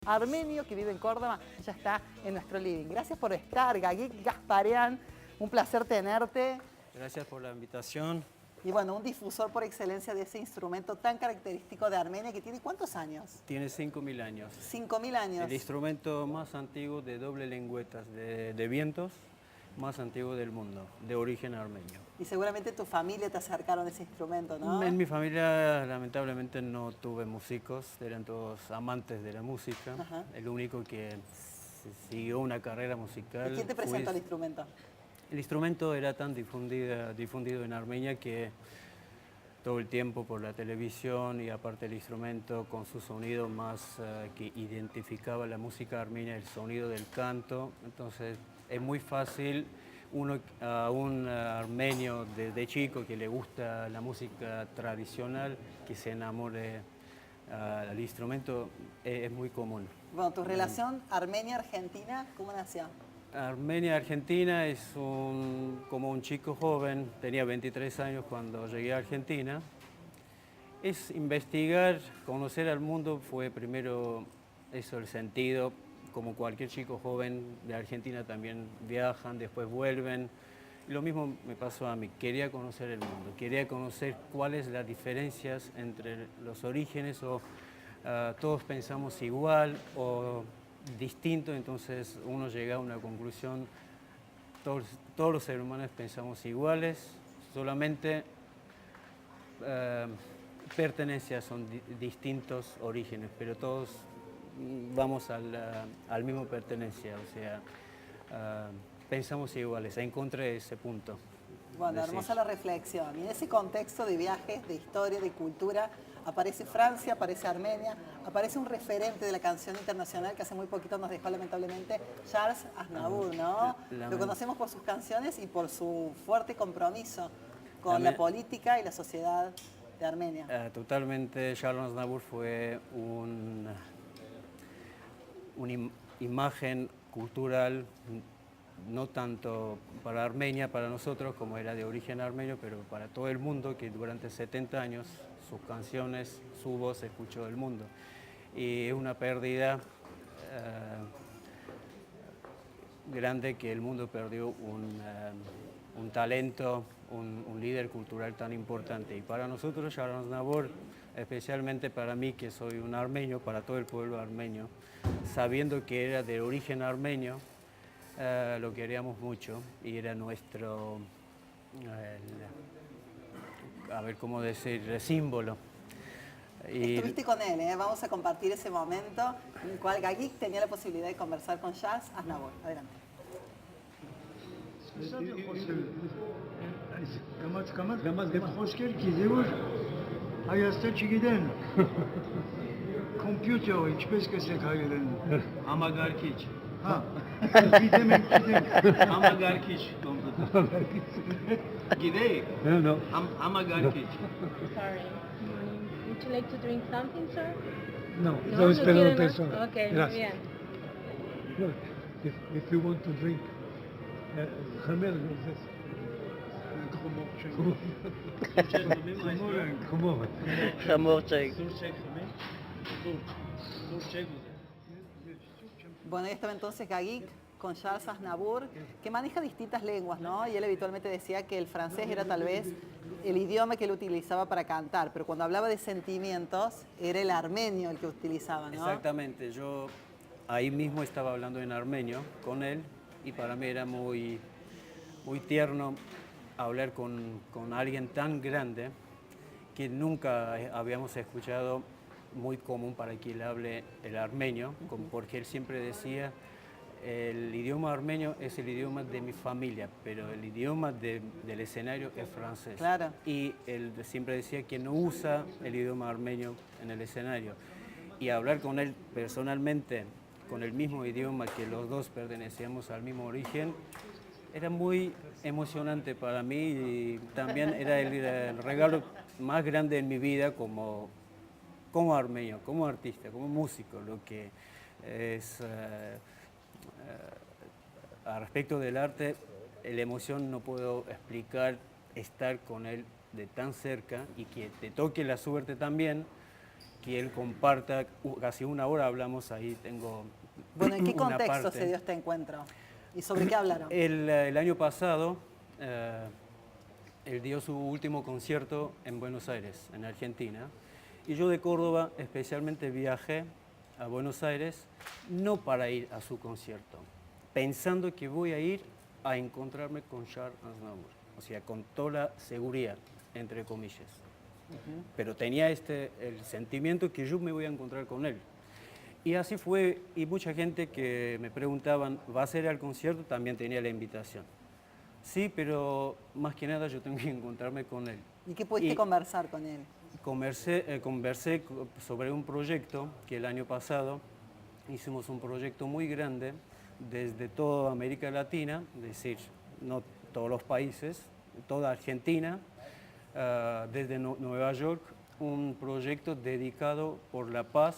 armenio que vive en Córdoba, ya está en nuestro living. Gracias por estar, Gagik Gasparian, un placer tenerte. Gracias por la invitación. Y bueno, un difusor por excelencia de ese instrumento tan característico de Armenia que tiene ¿cuántos años? Tiene 5.000 años. 5.000 años. El instrumento más antiguo de doble lengüetas de vientos, más antiguo del mundo, de origen armenio. Y seguramente tu familia te acercaron a ese instrumento, ¿no? En mi familia lamentablemente no tuve músicos, eran todos amantes de la música. Ajá. El único que siguió una carrera musical. ¿Y quién te presentó el instrumento? El instrumento era tan difundido en Armenia que todo el tiempo por la televisión y aparte el instrumento con su sonido más que identificaba la música armenia, el sonido del canto. Entonces es muy fácil a un armenio desde chico que le gusta la música tradicional que se enamore al instrumento, es muy común. Bueno, tu relación Armenia-Argentina, ¿cómo nació? Armenia-Argentina es como un chico joven, tenía 23 años cuando llegué a Argentina. Es investigar, conocer al mundo, fue primero eso el sentido, como cualquier chico joven de Argentina también viajan, después vuelven. Lo mismo me pasó a mí, quería conocer el mundo, quería conocer cuáles las diferencias entre los orígenes o todos pensamos igual o distinto, entonces uno llega a una conclusión, todos los seres humanos pensamos iguales, solamente pertenencias son distintos orígenes, pero todos vamos al mismo pertenencia, o sea, pensamos iguales, encontré ese punto. Bueno, hermosa la reflexión. Y en ese contexto de viajes, de historia, de cultura, aparece Francia, aparece Armenia, aparece un referente de la canción internacional que hace muy poquito nos dejó lamentablemente, Charles Aznavour, ¿no? Lo conocemos por sus canciones y por su fuerte compromiso con la política y la sociedad de Armenia. Totalmente, Charles Aznavour fue una imagen cultural, no tanto para Armenia, para nosotros, como era de origen armenio, pero para todo el mundo, que durante 70 años sus canciones, su voz se escuchó del mundo. Y es una pérdida grande que el mundo perdió un talento, un líder cultural tan importante. Y para nosotros, Charles Aznavour, especialmente para mí, que soy un armenio, para todo el pueblo armenio, sabiendo que era de origen armenio, lo queríamos mucho y era nuestro, a ver cómo decir, símbolo. Y estuviste con él, ¿eh? Vamos a compartir ese momento en el cual Gagik tenía la posibilidad de conversar con Charles Aznavour. Adelante. Ha. Gidem. Ama garkiç. Gidey. No. Ama garkiç. Sorry. Would you like to drink something, sir? No, No, estaba esperando quiere, a ¿no? persona. Ok, muy Gracias. bien. Look, if you want to drink, Jamel, come on. Hamur çek. Bueno, ahí estaba entonces Gagik con Charles Aznavour, que maneja distintas lenguas, ¿no? Y él habitualmente decía que el francés era tal vez el idioma que él utilizaba para cantar, pero cuando hablaba de sentimientos, era el armenio el que utilizaba, ¿no? Exactamente, yo ahí mismo estaba hablando en armenio con él y para mí era muy tierno hablar con alguien tan grande que nunca habíamos escuchado, muy común para que él hable el armenio, porque él siempre decía, el idioma armenio es el idioma de mi familia, pero el idioma del escenario es francés. Claro. Y él siempre decía que no usa el idioma armenio en el escenario. Y hablar con él personalmente, con el mismo idioma que los dos pertenecíamos al mismo origen, era muy emocionante para mí y también era el regalo más grande en mi vida como armenio, como artista, como músico, lo que es a respecto del arte, la emoción no puedo explicar estar con él de tan cerca y que te toque la suerte también que él comparta, casi una hora hablamos ahí, tengo Bueno, ¿en qué una contexto parte. se dio este encuentro? ¿Y sobre qué hablaron? El año pasado, él dio su último concierto en Buenos Aires, en Argentina, y yo de Córdoba especialmente viajé a Buenos Aires no para ir a su concierto, pensando que voy a ir a encontrarme con Charles Aznavour, o sea, con toda la seguridad, entre comillas. Pero tenía el sentimiento que yo me voy a encontrar con él. Y así fue, y mucha gente que me preguntaban, ¿va a ser al concierto? También tenía la invitación. Sí, pero más que nada yo tengo que encontrarme con él. ¿Y qué pudiste Y conversar con él? Conversé sobre un proyecto que el año pasado hicimos un proyecto muy grande desde toda América Latina, es decir, no todos los países, toda Argentina, desde Nueva York, un proyecto dedicado por la paz,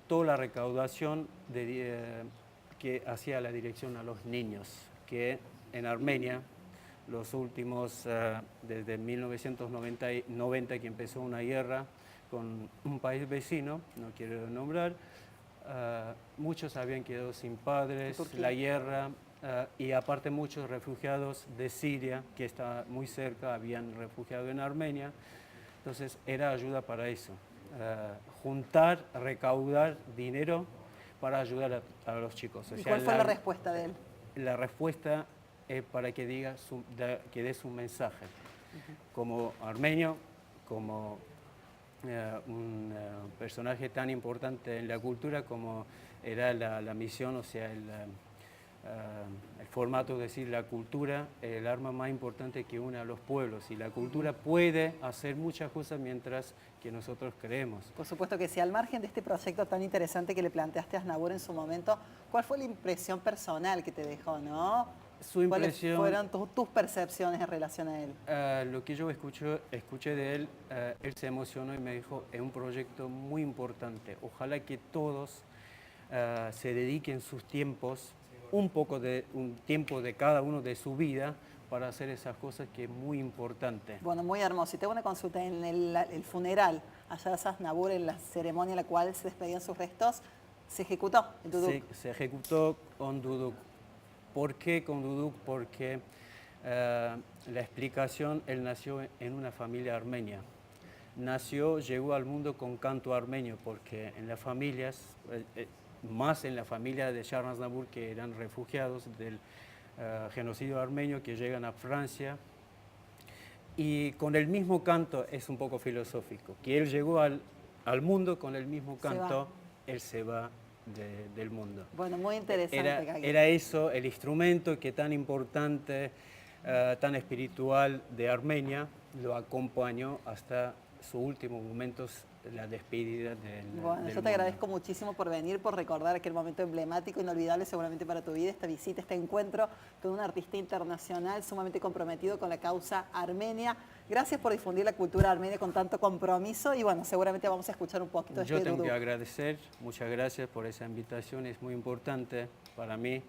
toda la recaudación que hacía la dirección a los niños, que en Armenia, los últimos, desde 1990 que empezó una guerra con un país vecino, no quiero nombrar, muchos habían quedado sin padres, la guerra, y aparte muchos refugiados de Siria, que está muy cerca, habían refugiado en Armenia. Entonces era ayuda para eso, juntar, recaudar dinero para ayudar a los chicos. O ¿Y sea, cuál fue la respuesta de él? La respuesta es para que diga que dé su mensaje. Como armenio, como un personaje tan importante en la cultura como era la misión, o sea, el formato, de decir, la cultura, el arma más importante que une a los pueblos, y la cultura puede hacer muchas cosas mientras que nosotros creemos. Por supuesto que sí. Al margen de este proyecto tan interesante que le planteaste a Aznavour en su momento, ¿cuál fue la impresión personal que te dejó, no? Su impresión, ¿Cuáles fueron tus percepciones en relación a él? Lo que yo escuché de él, él se emocionó y me dijo, es un proyecto muy importante, ojalá que todos se dediquen sus tiempos, un tiempo de cada uno de su vida, para hacer esas cosas que es muy importante. Bueno, muy hermoso. Y tengo una consulta. En el funeral allá de Aznavour, en la ceremonia en la cual se despedían sus restos, ¿se ejecutó el duduk? Se ejecutó con duduk. ¿Por qué con duduk? Porque la explicación, él nació en una familia armenia. Llegó al mundo con canto armenio, porque en las familias, más en la familia de Charles Aznavour, que eran refugiados del genocidio armenio, que llegan a Francia, y con el mismo canto, es un poco filosófico, que él llegó al mundo con el mismo canto, él se va del mundo. Bueno, muy interesante. Era eso, el instrumento que tan importante, tan espiritual de Armenia, lo acompañó hasta sus últimos momentos, la despedida del Bueno, yo te mundo. agradezco muchísimo por venir, por recordar aquel momento emblemático, inolvidable seguramente para tu vida, esta visita, este encuentro con un artista internacional sumamente comprometido con la causa armenia. Gracias por difundir la cultura armenia con tanto compromiso y bueno, seguramente vamos a escuchar un poquito de Yo este tengo duduk. que agradecer, muchas gracias por esa invitación, es muy importante para mí,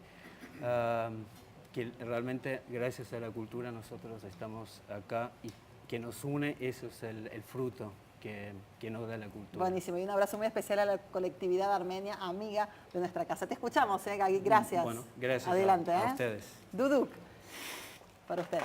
que realmente gracias a la cultura nosotros estamos acá y que nos une, eso es el fruto que nos da la cultura. Buenísimo, y un abrazo muy especial a la colectividad armenia, amiga de nuestra casa. Te escuchamos, Gagui, gracias. Bueno, gracias Adelante, a ustedes. Duduk, para ustedes.